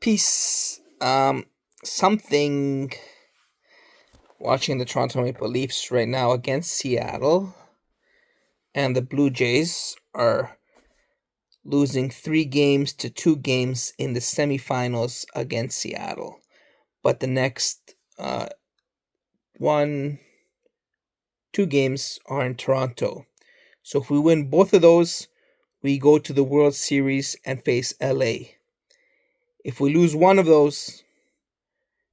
Peace. Something watching the Toronto Maple Leafs right now against Seattle, and the Blue Jays are losing 3 games to 2 games in the semifinals against Seattle. But the next one, 2 games are in Toronto. So if we win both of those, we go to the World Series and face LA. If we lose one of those,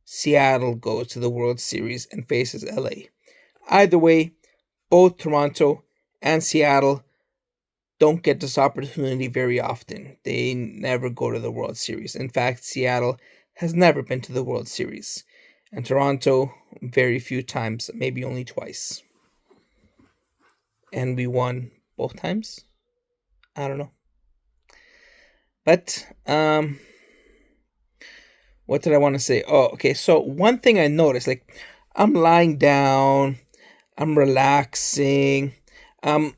Seattle goes to the World Series and faces LA. Either way, both Toronto and Seattle don't get this opportunity very often. They never go to the World Series. In fact, Seattle has never been to the World Series, and Toronto very few times, maybe only twice. And we won both times. I don't know. But what did I want to say? Oh, okay. So one thing I noticed, like I'm lying down, I'm relaxing, I'm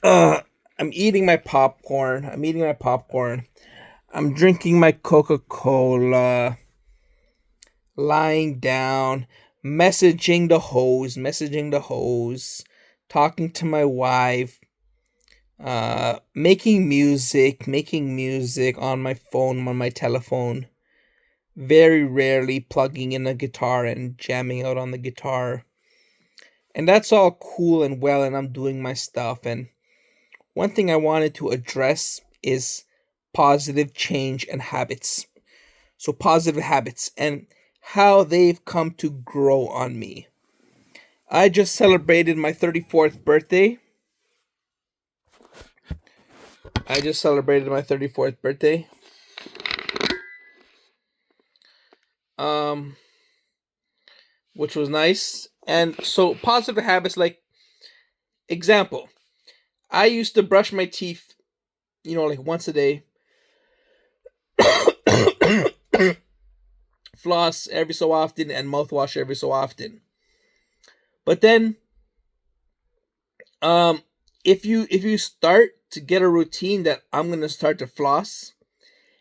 uh I'm eating my popcorn. I'm drinking my Coca-Cola, lying down, messaging the hose, talking to my wife, making music on my phone, on my telephone. Very rarely plugging in a guitar and jamming out on the guitar. And that's all cool and well, and I'm doing my stuff. And one thing I wanted to address is positive change and habits. So, positive habits and how they've come to grow on me. I just celebrated my 34th birthday. I just celebrated my 34th birthday. Um, which was nice. And so, positive habits, like, example, I used to brush my teeth, like once a day, floss every so often, and mouthwash every so often. But then, um, if you start to get a routine that I'm gonna start to floss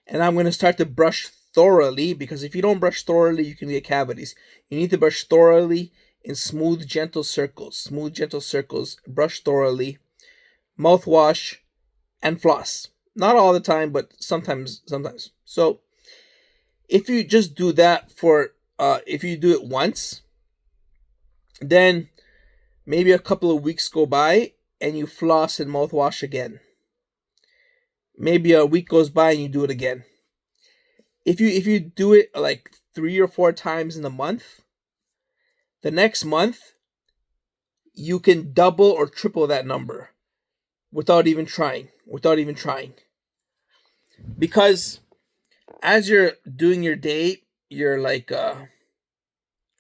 and I'm gonna start to brush thoroughly, because if you don't brush thoroughly, you can get cavities. You need to brush thoroughly in smooth, gentle circles. Brush thoroughly, mouthwash, and floss. Not all the time, but sometimes. So if you just do that if you do it once, then maybe a couple of weeks go by and you floss and mouthwash again. Maybe a week goes by and you do it again. If you do it like 3 or 4 times in a month, the next month you can double or triple that number without even trying. Because as you're doing your day, you're like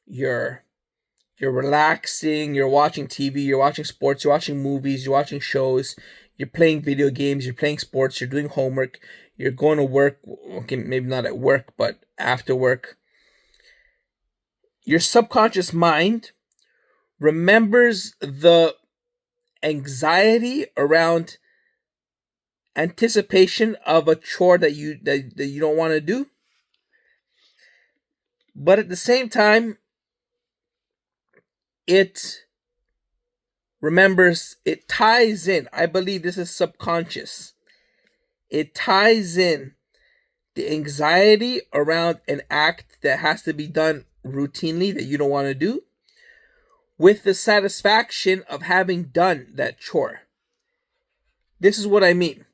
you're you're relaxing, you're watching TV, you're watching sports, you're watching movies, you're watching shows, you're playing video games, you're playing sports, you're doing homework, you're going to work, okay, maybe not at work, but after work. Your subconscious mind remembers the anxiety around anticipation of a chore that you don't want to do. But at the same time, it it ties in. I believe this is subconscious. It ties in the anxiety around an act that has to be done routinely that you don't want to do with the satisfaction of having done that chore. This is what I mean.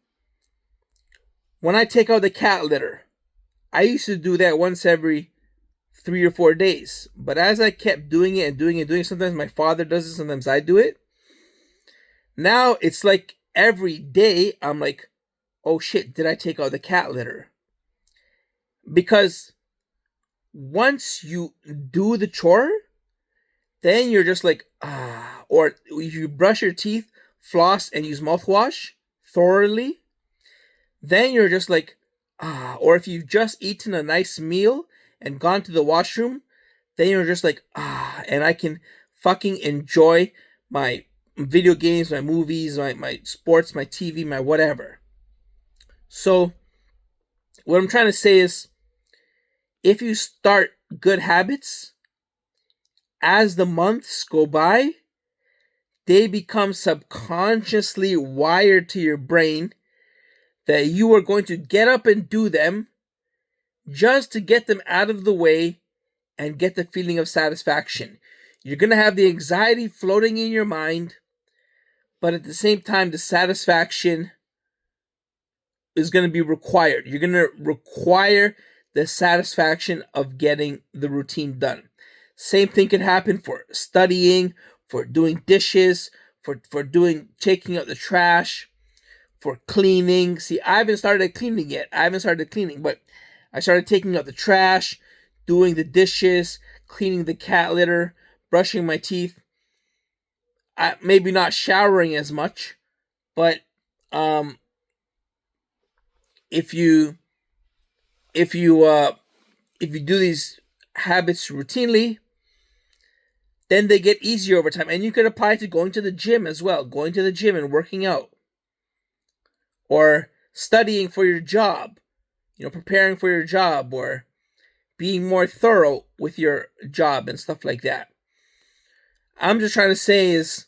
When I take out the cat litter, I used to do that once every 3 or 4 days. But as I kept doing it and doing it, sometimes my father does it, sometimes I do it. Now it's like every day I'm like, oh shit, did I take out the cat litter? Because once you do the chore, then you're just like, ah. Or if you brush your teeth, floss, and use mouthwash thoroughly, then you're just like, ah. Or if you've just eaten a nice meal and gone to the washroom, then you're just like, ah. And I can fucking enjoy my video games, my movies, my sports, my TV, my whatever. So What I'm trying to say is, if you start good habits, as the months go by, they become subconsciously wired to your brain that you are going to get up and do them just to get them out of the way and get the feeling of satisfaction. You're going to have the anxiety floating in your mind, but at the same time, the satisfaction is going to be required. You're going to require the satisfaction of getting the routine done. Same thing can happen for studying, for doing dishes, for doing taking out the trash, for cleaning. See, I haven't started cleaning yet. But I started taking out the trash, doing the dishes, cleaning the cat litter, brushing my teeth. Maybe not showering as much, but if you if you do these habits routinely, then they get easier over time. And you could apply it to going to the gym as well, going to the gym and working out, or studying for your job, preparing for your job, or being more thorough with your job and stuff like that. I'm just trying to say is,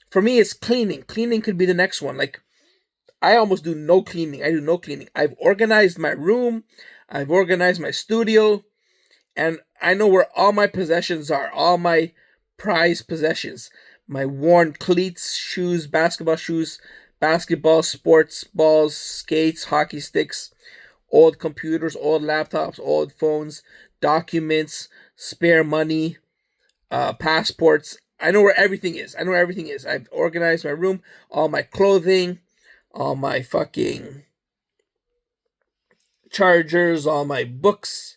for me, it's cleaning. Cleaning could be the next one. Like, I almost do no cleaning. I do no cleaning. I've organized my room, I've organized my studio, and I know where all my possessions are, all my prized possessions. My worn cleats, shoes, basketball, sports balls, skates, hockey sticks, old computers, old laptops, old phones, documents, spare money, passports. I know where everything is. I've organized my room, all my clothing, all my fucking chargers, all my books,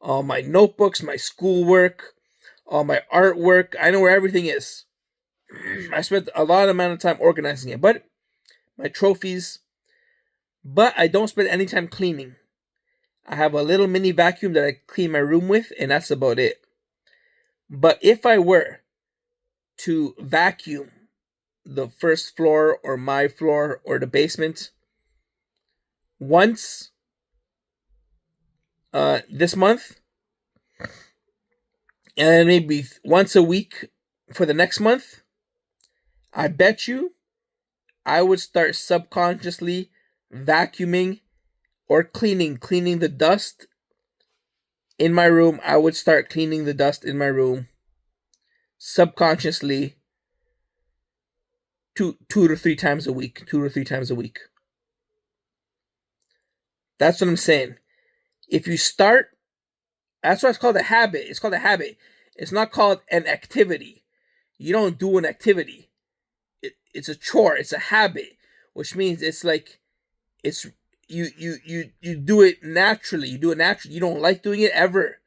all my notebooks, my schoolwork, all my artwork. I know where everything is. I spent a lot of amount of time organizing it, but my trophies. But I don't spend any time cleaning. I have a little mini vacuum that I clean my room with, and that's about it. But if I were to vacuum the first floor or my floor or the basement once this month, and maybe once a week for the next month, I bet you I would start subconsciously vacuuming or cleaning the dust in my room. I would start cleaning the dust in my room subconsciously two to three times a week. That's what I'm saying. If you start, that's why it's called a habit. It's called a habit. It's not called an activity. You don't do an activity. It's a chore. It's a habit, which means it's like it's you do it naturally. You do it naturally. You don't like doing it ever.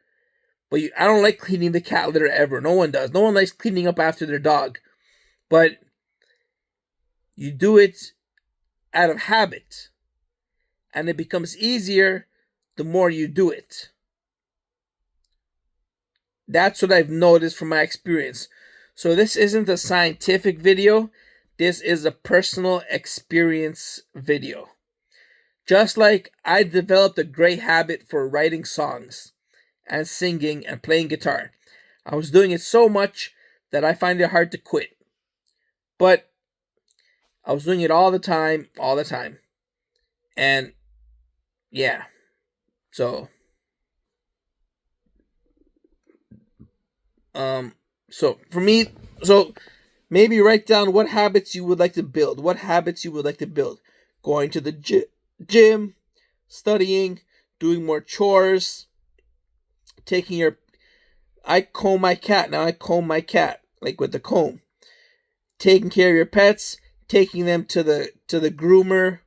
But I don't like cleaning the cat litter ever. No one does. No one likes cleaning up after their dog. But you do it out of habit. And it becomes easier the more you do it. That's what I've noticed from my experience. So this isn't a scientific video. This is a personal experience video. Just like I developed a great habit for writing songs and singing and playing guitar. I was doing it so much that I find it hard to quit. But I was doing it all the time. And yeah. So for me, maybe write down what habits you would like to build. Going to the gym, studying, doing more chores, I comb my cat. Now I comb my cat, like with the comb. Taking care of your pets, taking them to the groomer,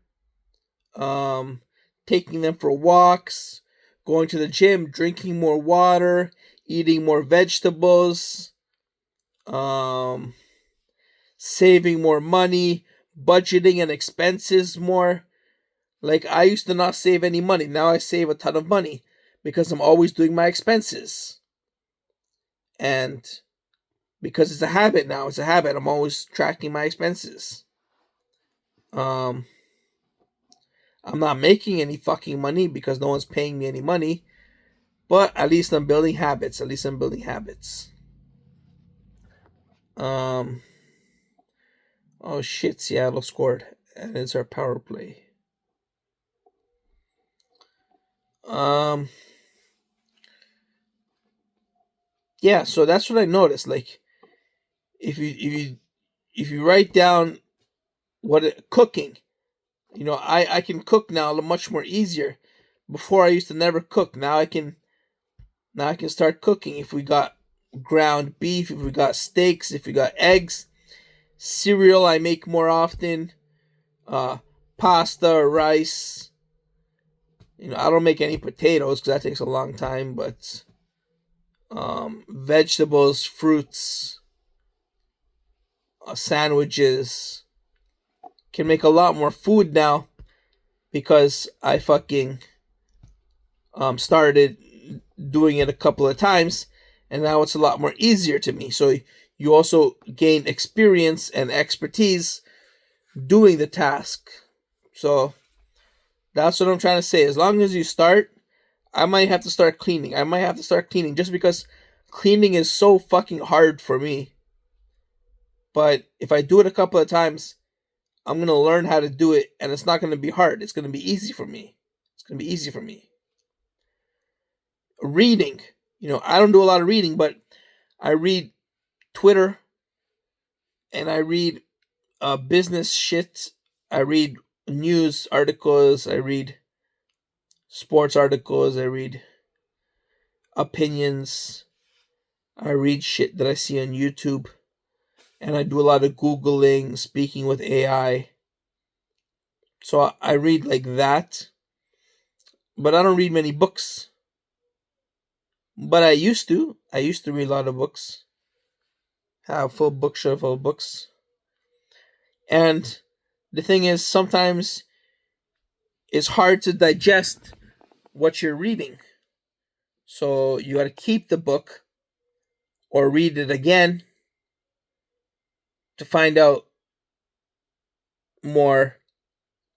taking them for walks, going to the gym, drinking more water, eating more vegetables, saving more money, budgeting and expenses more. Like, I used to not save any money. Now I save a ton of money because I'm always doing my expenses. And because it's a habit now, I'm always tracking my expenses. I'm not making any fucking money because no one's paying me any money, but at least I'm building habits. At least I'm building habits. Um. Oh shit! Seattle scored, and it's our power play. Um. Yeah, so that's what I noticed. Like, if you write down cooking, I can cook now much more easier. Before I used to never cook. Now I can start cooking. If we got ground beef, if we got steaks, if we got eggs, cereal I make more often, uh, pasta, rice. I don't make any potatoes because that takes a long time. But vegetables, fruits, sandwiches, can make a lot more food now because I fucking started doing it a couple of times, and now it's a lot more easier to me. So you also gain experience and expertise doing the task. So that's what I'm trying to say. As long as you start, I might have to start cleaning. I might have to start cleaning just because cleaning is so fucking hard for me. But if I do it a couple of times, I'm going to learn how to do it, and it's not going to be hard. It's going to be easy for me. It's going to be easy for me. Reading. I don't do a lot of reading, but I read Twitter and I read business shit. I read news articles. I read sports articles. I read opinions. I read shit that I see on YouTube. And I do a lot of Googling, speaking with AI. So I read like that. But I don't read many books. But I used to. I used to read a lot of books. Have a full bookshelf full of books. And the thing is, sometimes it's hard to digest what you're reading. So you got to keep the book or read it again to find out more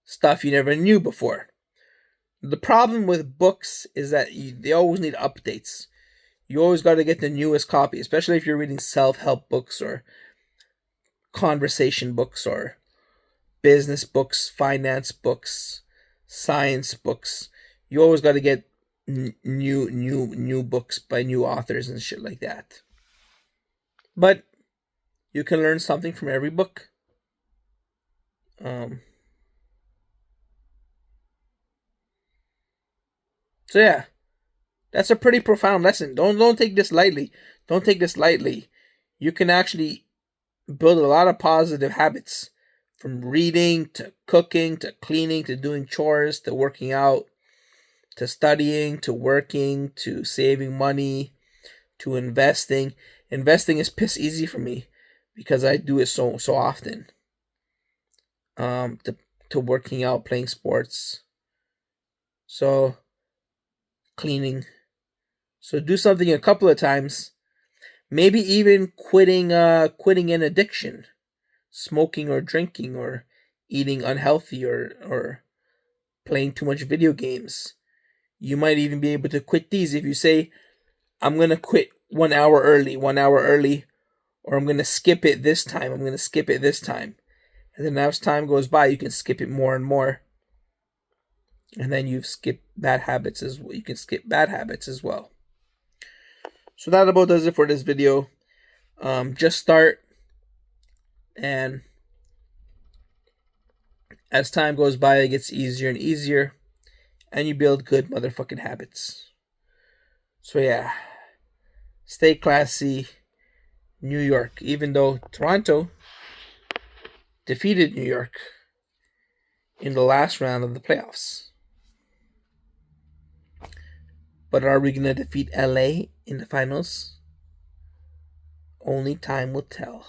stuff you never knew before. The problem with books is that they always need updates. You always got to get the newest copy, especially if you're reading self-help books or conversation books or business books, finance books, science books. You always got to get new books by new authors and shit like that. But you can learn something from every book. So yeah, that's a pretty profound lesson. Don't take this lightly. Don't take this lightly. You can actually build a lot of positive habits, from reading to cooking to cleaning to doing chores to working out to studying to working to saving money to investing. Investing is piss easy for me because I do it so often. To working out, playing sports. So cleaning. So do something a couple of times. Maybe even quitting an addiction, smoking or drinking or eating unhealthy or playing too much video games. You might even be able to quit these if you say, I'm gonna quit 1 hour early, or I'm gonna skip it this time, And then as time goes by, you can skip it more and more. And then you've skipped bad habits as well. You can skip bad habits as well. So that about does it for this video. Just start, and as time goes by, it gets easier and easier, and you build good motherfucking habits. So yeah, stay classy, New York. Even though Toronto defeated New York in the last round of the playoffs. But are we going to defeat LA in the finals? Only time will tell.